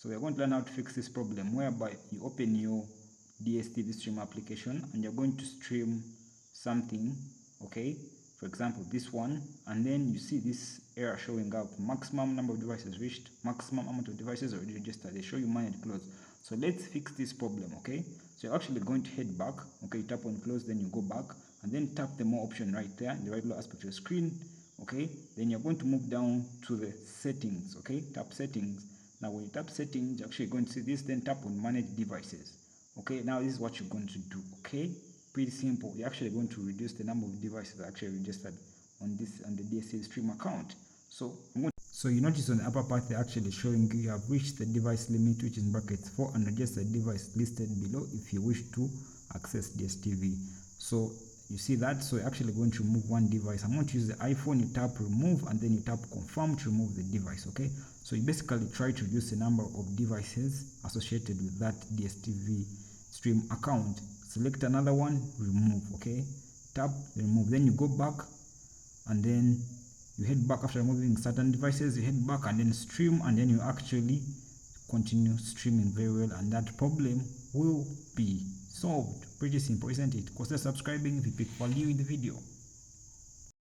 So we're going to learn how to fix this problem, whereby you open your DStv stream application and you're going to stream something, okay, for example this one, and then you see this error showing up: maximum number of devices reached, maximum amount of devices already registered. They show you manage close. So let's fix this problem, okay? So you're actually going to head back, okay, you tap on close, then you go back and then tap the more option right there in the right lower aspect of your screen, okay? Then you're going to move down to the settings, okay? Tap settings. Now when you tap settings, you're actually going to see this, then tap on manage devices. Okay, now this is what you're going to do, okay? Pretty simple. You're actually going to reduce the number of devices actually registered on the DStv stream account. So you notice on the upper part they're actually showing you have reached the device limit, which is in brackets 4 unregistered device listed below if you wish to access DStv. So you see that, so you're actually going to remove one device. I'm going to use the iPhone. You tap remove and then you tap confirm to remove the device, okay? So you basically try to reduce the number of devices associated with that DStv stream account. Select another one, remove, okay? Tap remove, then you go back and then you head back. After removing certain devices, you head back and then stream, and then you actually continue streaming very well, and that problem will be solved. Pretty simple, isn't it? Consider subscribing if you pick value in the video.